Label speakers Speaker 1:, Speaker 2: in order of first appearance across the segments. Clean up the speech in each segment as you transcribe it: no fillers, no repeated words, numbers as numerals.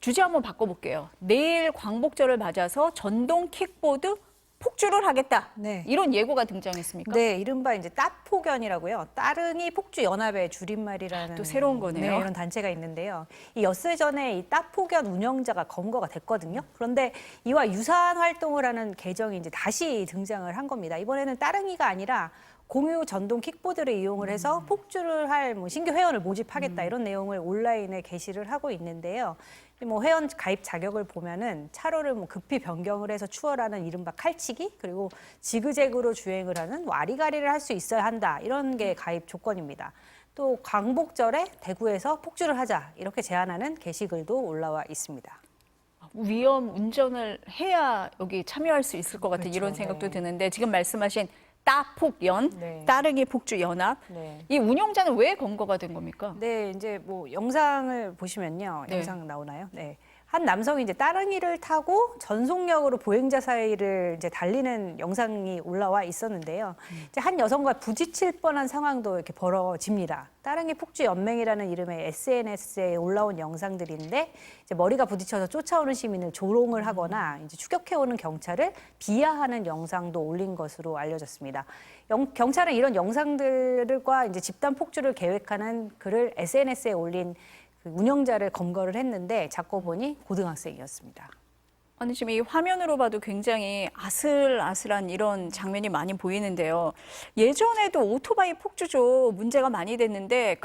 Speaker 1: 주제 한번 바꿔볼게요. 내일 광복절을 맞아서 전동 킥보드 폭주를 하겠다.
Speaker 2: 네.
Speaker 1: 이런 예고가 등장했습니까?
Speaker 2: 네, 이른바 이제 따폭연이라고요. 따릉이 폭주 연합의 줄임말이라는
Speaker 1: 또 새로운 거네요.
Speaker 2: 네, 이런 단체가 있는데요. 이 엿새 전에 이 따폭연 운영자가 검거가 됐거든요. 그런데 이와 유사한 활동을 하는 계정이 이제 다시 등장을 한 겁니다. 이번에는 따릉이가 아니라 공유 전동 킥보드를 이용을 해서 폭주를 할 신규 회원을 모집하겠다 이런 내용을 온라인에 게시를 하고 있는데요. 뭐 회원 가입 자격을 보면은 차로를 급히 변경을 해서 추월하는 이른바 칼치기 그리고 지그재그로 주행을 하는 와리가리를 할 수 있어야 한다 이런 게 가입 조건입니다. 또 광복절에 대구에서 폭주를 하자 이렇게 제안하는 게시글도 올라와 있습니다.
Speaker 1: 위험 운전을 해야 여기 참여할 수 있을 것 같은
Speaker 2: 그렇죠.
Speaker 1: 이런 생각도
Speaker 2: 네.
Speaker 1: 드는데 지금 말씀하신 따폭연,
Speaker 2: 네.
Speaker 1: 따릉이 폭주 연합,
Speaker 2: 네.
Speaker 1: 이 운영자는 왜 검거가 된 겁니까?
Speaker 2: 네, 이제 뭐 영상을 보시면요.
Speaker 1: 네.
Speaker 2: 영상 나오나요? 네. 한 남성이 이제 따릉이를 타고 전속력으로 보행자 사이를 이제 달리는 영상이 올라와 있었는데요. 이제 한 여성과 부딪힐 뻔한 상황도 이렇게 벌어집니다. 따릉이 폭주 연맹이라는 이름의 SNS에 올라온 영상들인데 이제 머리가 부딪혀서 쫓아오는 시민을 조롱을 하거나 이제 추격해오는 경찰을 비하하는 영상도 올린 것으로 알려졌습니다. 경찰은 이런 영상들과 이제 집단 폭주를 계획하는 글을 SNS에 올린 그 운영자를 검거를 했는데 잡고 보니 고등학생이었습니다.
Speaker 1: 아니 지금 이 화면으로 봐도 굉장히 아슬아슬한 이런 장면이 많이 보이는데요. 예전에도 오토바이 폭주죠. 문제가 많이 됐는데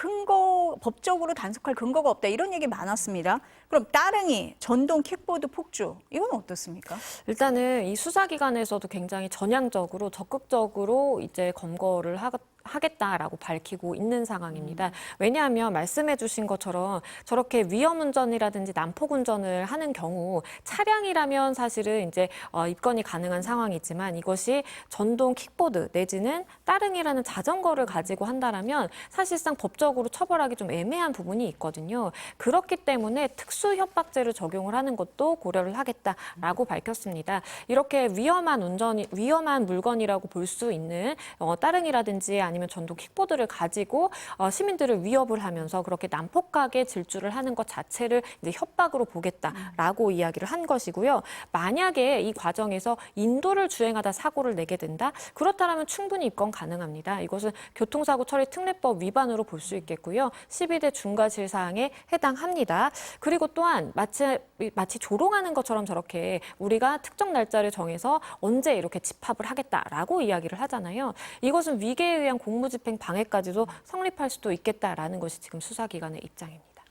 Speaker 1: 법적으로 단속할 근거가 없다 이런 얘기 많았습니다. 그럼 따릉이, 전동 킥보드 폭주 이건 어떻습니까?
Speaker 3: 일단은 이 수사기관에서도 굉장히 전향적으로 적극적으로 이제 검거를 하겠다라고 밝히고 있는 상황입니다. 왜냐하면 말씀해 주신 것처럼 저렇게 위험운전이라든지 난폭운전을 하는 경우 차량이라면 사실은 이제 입건이 가능한 상황이지만 이것이 전동 킥보드 내지는 따릉이라는 자전거를 가지고 한다라면 사실상 법적으로 처벌하기 좀 애매한 부분이 있거든요. 그렇기 때문에 특수협박죄를 적용을 하는 것도 고려를 하겠다라고 밝혔습니다. 이렇게 위험한 물건이라고 볼 수 있는 따릉이라든지 아니면 전동 킥보드를 가지고 시민들을 위협을 하면서 그렇게 난폭하게 질주를 하는 것 자체를 이제 협박으로 보겠다라고 이야기를 한 것이고요. 만약에 이 과정에서 인도를 주행하다 사고를 내게 된다? 그렇다면 충분히 입건 가능합니다. 이것은 교통사고 처리 특례법 위반으로 볼 수 있겠고요. 12대 중과실 사항에 해당합니다. 그리고 또한 마치 조롱하는 것처럼 저렇게 우리가 특정 날짜를 정해서 언제 이렇게 집합을 하겠다라고 이야기를 하잖아요. 이것은 위계에 의한 공무집행 방해까지도 성립할 수도 있겠다라는 것이 지금 수사기관의 입장입니다.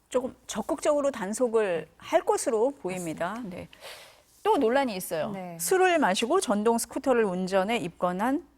Speaker 1: 조금 적극적으로 단속을 할 것으로 보입니다. 네. 또 논란이 있어요.
Speaker 2: 네.
Speaker 1: 술을 마시고 전동 스쿠터를 운전해 입건한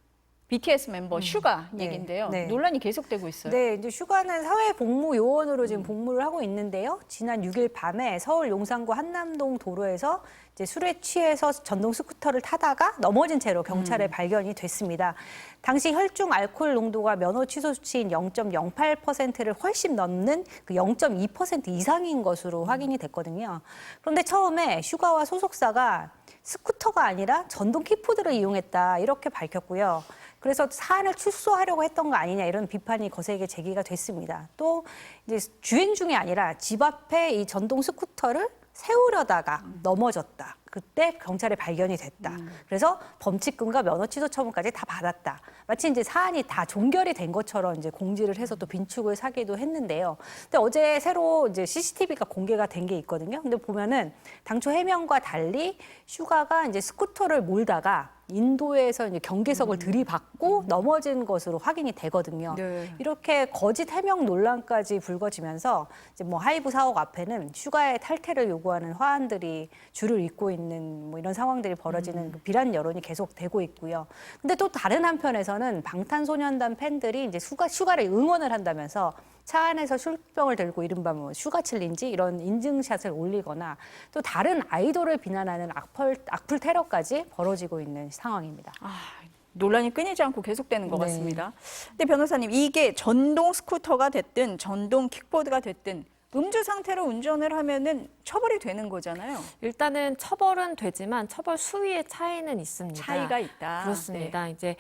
Speaker 1: BTS 멤버 슈가
Speaker 2: 네.
Speaker 1: 얘기인데요.
Speaker 2: 네.
Speaker 1: 논란이 계속되고 있어요.
Speaker 2: 네, 이제 슈가는 사회복무요원으로 지금 복무를 하고 있는데요. 지난 6일 밤에 서울 용산구 한남동 도로에서 이제 술에 취해서 전동 스쿠터를 타다가 넘어진 채로 경찰에 발견이 됐습니다. 당시 혈중 알코올 농도가 면허 취소 수치인 0.08%를 훨씬 넘는 그 0.2% 이상인 것으로 확인이 됐거든요. 그런데 처음에 슈가와 소속사가 스쿠터가 아니라 전동 킥보드를 이용했다 이렇게 밝혔고요. 그래서 사안을 출소하려고 했던 거 아니냐 이런 비판이 거세게 제기가 됐습니다. 또 이제 주행 중이 아니라 집 앞에 이 전동 스쿠터를 세우려다가 넘어졌다. 그때 경찰에 발견이 됐다. 그래서 범칙금과 면허 취소 처분까지 다 받았다. 마치 이제 사안이 다 종결이 된 것처럼 이제 공지를 해서 또 빈축을 사기도 했는데요. 근데 어제 새로 이제 CCTV가 공개가 된 게 있거든요. 근데 보면은 당초 해명과 달리 슈가가 이제 스쿠터를 몰다가 인도에서 이제 경계석을 들이받고 넘어진 것으로 확인이 되거든요.
Speaker 1: 네.
Speaker 2: 이렇게 거짓 해명 논란까지 불거지면서 이제 뭐 하이브 사옥 앞에는 슈가의 탈퇴를 요구하는 화환들이 줄을 잇고 있는 뭐 이런 상황들이 벌어지는 그 비난 여론이 계속되고 있고요. 근데 또 다른 한편에서는 방탄소년단 팬들이 이제 슈가를 응원을 한다면서 차 안에서 술병을 들고 이른바 뭐 슈가 챌린지 이런 인증샷을 올리거나 또 다른 아이돌을 비난하는 악플 테러까지 벌어지고 있는 상황입니다.
Speaker 1: 논란이 끊이지 않고 계속되는 것
Speaker 2: 네.
Speaker 1: 같습니다. 근데 변호사님, 이게 전동 스쿠터가 됐든 전동 킥보드가 됐든 음주 상태로 운전을 하면은 처벌이 되는 거잖아요.
Speaker 3: 일단은 처벌은 되지만 처벌 수위의 차이는 있습니다.
Speaker 1: 차이가 있다.
Speaker 3: 그렇습니다. 이제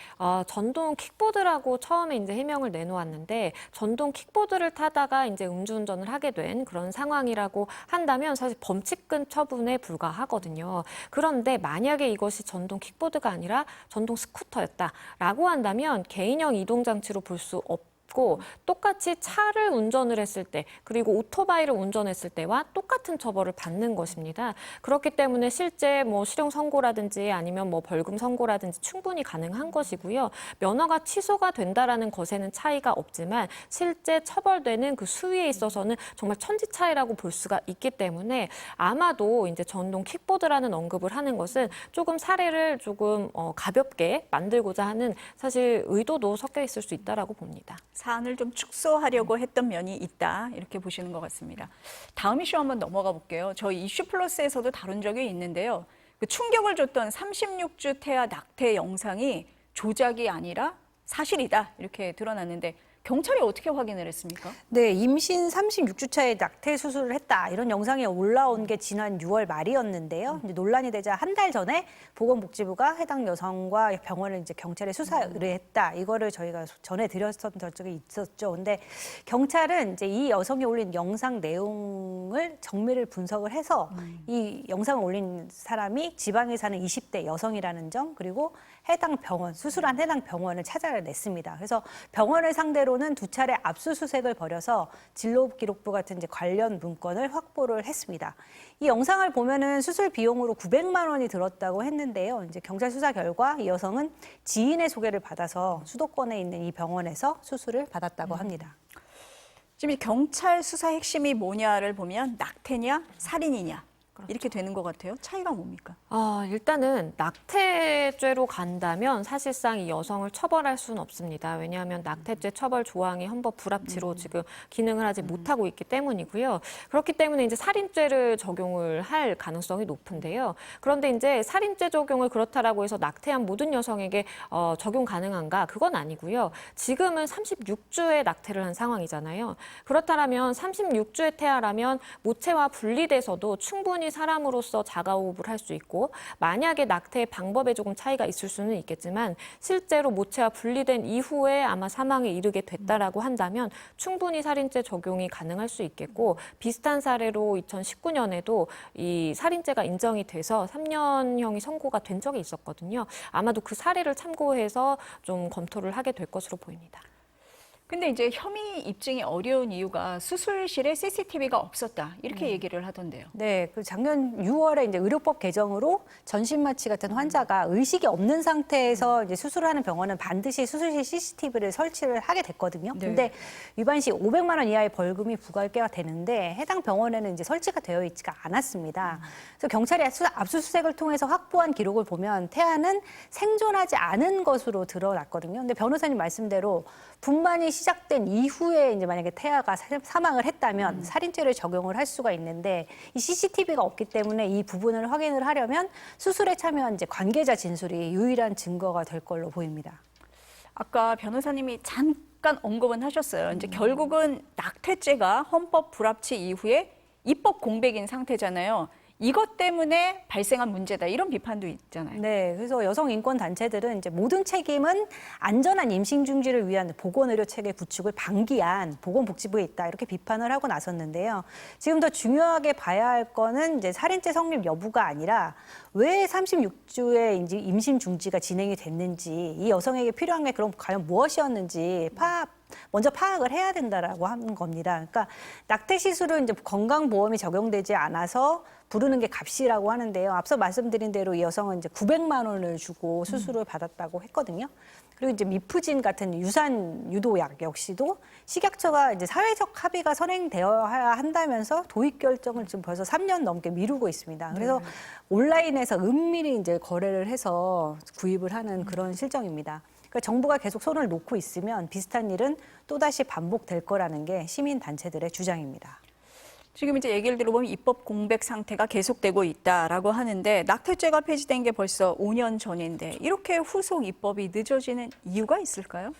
Speaker 3: 전동 킥보드라고 처음에 이제 해명을 내놓았는데 전동 킥보드를 타다가 이제 음주운전을 하게 된 그런 상황이라고 한다면 사실 범칙금 처분에 불과하거든요. 그런데 만약에 이것이 전동 킥보드가 아니라 전동 스쿠터였다라고 한다면 개인형 이동장치로 볼 수 없고 똑같이 차를 운전을 했을 때 그리고 오토바이를 운전했을 때와 똑같은 처벌을 받는 것입니다. 그렇기 때문에 실제 뭐 실형 선고라든지 아니면 뭐 벌금 선고라든지 충분히 가능한 것이고요. 면허가 취소가 된다라는 것에는 차이가 없지만 실제 처벌되는 그 수위에 있어서는 정말 천지 차이라고 볼 수가 있기 때문에 아마도 이제 전동 킥보드라는 언급을 하는 것은 조금 사례를 조금 가볍게 만들고자 하는 사실 의도도 섞여 있을 수 있다라고 봅니다.
Speaker 1: 사안을 좀 축소하려고 했던 면이 있다 이렇게 보시는 것 같습니다. 다음 이슈 한번 넘어가 볼게요. 저희 이슈 플러스에서도 다룬 적이 있는데요. 그 충격을 줬던 36주 태아 낙태 영상이 조작이 아니라 사실이다 이렇게 드러났는데 경찰이 어떻게 확인을 했습니까?
Speaker 2: 네, 임신 36주차에 낙태 수술을 했다. 이런 영상이 올라온 게 지난 6월 말이었는데요. 이제 논란이 되자 한 달 전에 보건복지부가 해당 여성과 병원을 이제 경찰에 수사 의뢰했다. 이거를 저희가 전해드렸던 적이 있었죠. 근데 경찰은 이제 이 여성이 올린 영상 내용을 정밀을 분석을 해서 이 영상을 올린 사람이 지방에 사는 20대 여성이라는 점, 그리고 해당 병원, 수술한 해당 병원을 찾아냈습니다. 그래서 병원을 상대로는 두 차례 압수수색을 벌여서 진료기록부 같은 이제 관련 문건을 확보를 했습니다. 이 영상을 보면은 수술 비용으로 900만 원이 들었다고 했는데요. 이제 경찰 수사 결과 이 여성은 지인의 소개를 받아서 수도권에 있는 이 병원에서 수술을 받았다고 합니다.
Speaker 1: 지금 이 경찰 수사 핵심이 뭐냐를 보면 낙태냐 살인이냐 이렇게 되는 것 같아요. 차이가 뭡니까?
Speaker 3: 일단은 낙태죄로 간다면 사실상 이 여성을 처벌할 수는 없습니다. 왜냐하면 낙태죄 처벌 조항이 헌법 불합치로 지금 기능을 하지 못하고 있기 때문이고요. 그렇기 때문에 이제 살인죄를 적용을 할 가능성이 높은데요. 그런데 이제 살인죄 적용을 그렇다라고 해서 낙태한 모든 여성에게 적용 가능한가? 그건 아니고요. 지금은 36주에 낙태를 한 상황이잖아요. 그렇다면 36주의 태아라면 모체와 분리돼서도 충분히 사람으로서 자가호흡을 할 수 있고 만약에 낙태의 방법에 조금 차이가 있을 수는 있겠지만 실제로 모체와 분리된 이후에 아마 사망에 이르게 됐다라고 한다면 충분히 살인죄 적용이 가능할 수 있겠고 비슷한 사례로 2019년에도 이 살인죄가 인정이 돼서 3년형이 선고가 된 적이 있었거든요. 아마도 그 사례를 참고해서 좀 검토를 하게 될 것으로 보입니다.
Speaker 1: 근데 이제 혐의 입증이 어려운 이유가 수술실에 CCTV가 없었다 이렇게 얘기를 하던데요.
Speaker 2: 네, 그 작년 6월에 이제 의료법 개정으로 전신마취 같은 환자가 의식이 없는 상태에서 이제 수술하는 병원은 반드시 수술실 CCTV를 설치를 하게 됐거든요.
Speaker 1: 네.
Speaker 2: 근데 위반 시 500만 원 이하의 벌금이 부과가 되는데 해당 병원에는 이제 설치가 되어 있지가 않았습니다. 그래서 경찰이 압수수색을 통해서 확보한 기록을 보면 태아는 생존하지 않은 것으로 드러났거든요. 근데 변호사님 말씀대로 분만이 시작된 이후에 이제 만약에 태아가 사망을 했다면 살인죄를 적용을 할 수가 있는데 이 CCTV가 없기 때문에 이 부분을 확인을 하려면 수술에 참여한 이제 관계자 진술이 유일한 증거가 될 걸로 보입니다.
Speaker 1: 아까 변호사님이 잠깐 언급은 하셨어요. 이제 결국은 낙태죄가 헌법 불합치 이후에 입법 공백인 상태잖아요. 이것 때문에 발생한 문제다 이런 비판도 있잖아요.
Speaker 2: 네, 그래서 여성 인권 단체들은 이제 모든 책임은 안전한 임신 중지를 위한 보건의료 체계 구축을 방기한 보건복지부에 있다 이렇게 비판을 하고 나섰는데요. 지금 더 중요하게 봐야 할 거는 이제 살인죄 성립 여부가 아니라 왜 36주에 이제 임신 중지가 진행이 됐는지 이 여성에게 필요한 게 그럼 과연 무엇이었는지 먼저 파악을 해야 된다라고 하는 겁니다. 그러니까 낙태 시술은 이제 건강보험이 적용되지 않아서 부르는 게 값이라고 하는데요. 앞서 말씀드린 대로 이 여성은 이제 900만 원을 주고 수술을 받았다고 했거든요. 그리고 이제 미프진 같은 유산 유도약 역시도 식약처가 이제 사회적 합의가 선행되어야 한다면서 도입 결정을 지금 벌써 3년 넘게 미루고 있습니다. 그래서 온라인에서 은밀히 이제 거래를 해서 구입을 하는 그런 실정입니다. 그러니까 정부가 계속 손을 놓고 있으면 비슷한 일은 또다시 반복될 거라는 게 시민 단체들의 주장입니다.
Speaker 1: 지금 이제 얘기를 들어보면 입법 공백 상태가 계속되고 있다라고 하는데 낙태죄가 폐지된 게 벌써 5년 전인데 이렇게 후속 입법이 늦어지는 이유가 있을까요?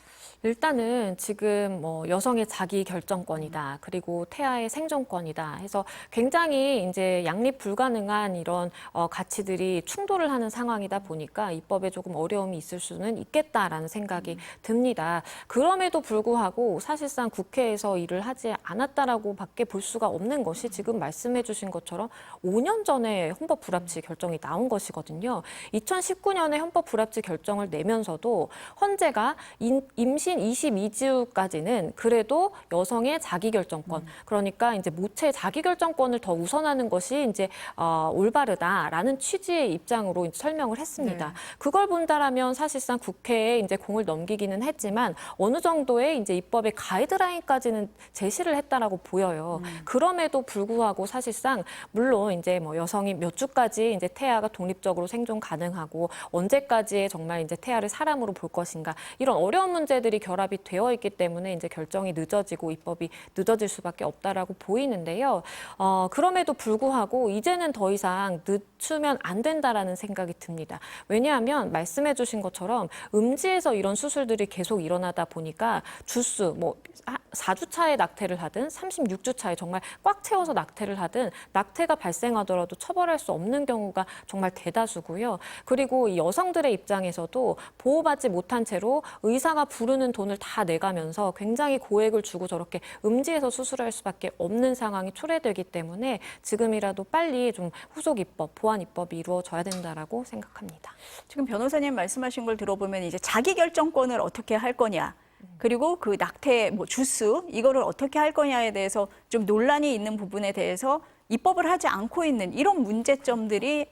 Speaker 3: 일단은 지금 뭐 여성의 자기 결정권이다, 그리고 태아의 생존권이다 해서 굉장히 이제 양립 불가능한 이런 가치들이 충돌을 하는 상황이다 보니까 입법에 조금 어려움이 있을 수는 있겠다라는 생각이 듭니다. 그럼에도 불구하고 사실상 국회에서 일을 하지 않았다라고밖에 볼 수가 없는 것이 지금 말씀해주신 것처럼 5년 전에 헌법 불합치 결정이 나온 것이거든요. 2019년에 헌법 불합치 결정을 내면서도 헌재가 임신 22주까지는 그래도 여성의 자기결정권, 그러니까 이제 모체 자기결정권을 더 우선하는 것이 이제 올바르다라는 취지의 입장으로 이제 설명을 했습니다.
Speaker 1: 네.
Speaker 3: 그걸 본다라면 사실상 국회에 이제 공을 넘기기는 했지만 어느 정도의 이제 입법의 가이드라인까지는 제시를 했다라고 보여요. 그럼에도 불구하고 사실상 물론 이제 뭐 여성이 몇 주까지 이제 태아가 독립적으로 생존 가능하고 언제까지의 정말 이제 태아를 사람으로 볼 것인가 이런 어려운 문제들이 결합이 되어 있기 때문에 이제 결정이 늦어지고 입법이 늦어질 수밖에 없다라고 보이는데요. 그럼에도 불구하고 이제는 더 이상 늦추면 안 된다라는 생각이 듭니다. 왜냐하면 말씀해주신 것처럼 음지에서 이런 수술들이 계속 일어나다 보니까 주수 뭐 4주 차에 낙태를 하든 36주 차에 정말 꽉 채워서 낙태를 하든 낙태가 발생하더라도 처벌할 수 없는 경우가 정말 대다수고요. 그리고 이 여성들의 입장에서도 보호받지 못한 채로 의사가 부르는 돈을 다 내가면서 굉장히 고액을 주고 저렇게 음지에서 수술할 수밖에 없는 상황이 초래되기 때문에 지금이라도 빨리 좀 후속 입법, 보완 입법이 이루어져야 된다라고 생각합니다.
Speaker 1: 지금 변호사님 말씀하신 걸 들어보면 이제 자기 결정권을 어떻게 할 거냐. 그리고 그 낙태 뭐 주수 이거를 어떻게 할 거냐에 대해서 좀 논란이 있는 부분에 대해서 입법을 하지 않고 있는 이런 문제점들이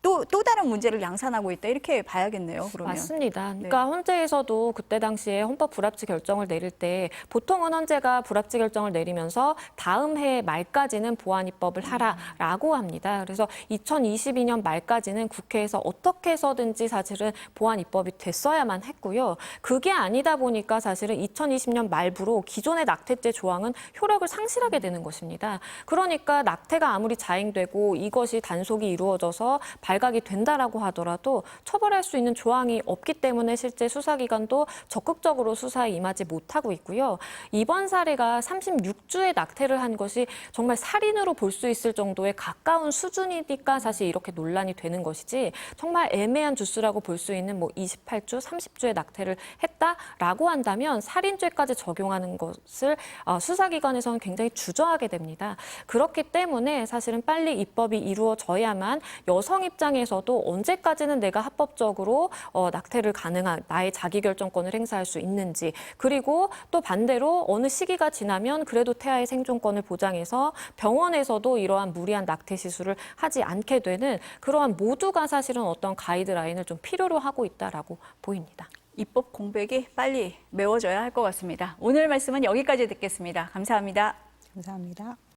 Speaker 1: 또 다른 문제를 양산하고 있다 이렇게 봐야겠네요. 그러면.
Speaker 3: 맞습니다. 그러니까 헌재에서도 그때 당시에 헌법 불합치 결정을 내릴 때 보통은 헌재가 불합치 결정을 내리면서 다음 해 말까지는 보완 입법을 하라라고 합니다. 그래서 2022년 말까지는 국회에서 어떻게 해서든지 사실은 보완 입법이 됐어야만 했고요. 그게 아니다 보니까 사실은 2020년 말부로 기존의 낙태죄 조항은 효력을 상실하게 되는 것입니다. 그러니까 낙태가 아무리 자행되고 이것이 단속이 이루어져서 발각이 된다라고 하더라도 처벌할 수 있는 조항이 없기 때문에 실제 수사기관도 적극적으로 수사에 임하지 못하고 있고요. 이번 사례가 36주의 낙태를 한 것이 정말 살인으로 볼 수 있을 정도의 가까운 수준이니까 사실 이렇게 논란이 되는 것이지 정말 애매한 주수라고 볼 수 있는 뭐 28주, 30주의 낙태를 했다라고 한다면 살인죄까지 적용하는 것을 수사기관에서는 굉장히 주저하게 됩니다. 그렇기 때문에 사실은 빨리 입법이 이루어져야만 여성 입장에서도 언제까지는 내가 합법적으로 낙태를 가능한 나의 자기결정권을 행사할 수 있는지 그리고 또 반대로 어느 시기가 지나면 그래도 태아의 생존권을 보장해서 병원에서도 이러한 무리한 낙태 시술을 하지 않게 되는 그러한 모두가 사실은 어떤 가이드라인을 좀 필요로 하고 있다라고 보입니다.
Speaker 1: 입법 공백이 빨리 메워져야 할 것 같습니다. 오늘 말씀은 여기까지 듣겠습니다. 감사합니다.
Speaker 2: 감사합니다.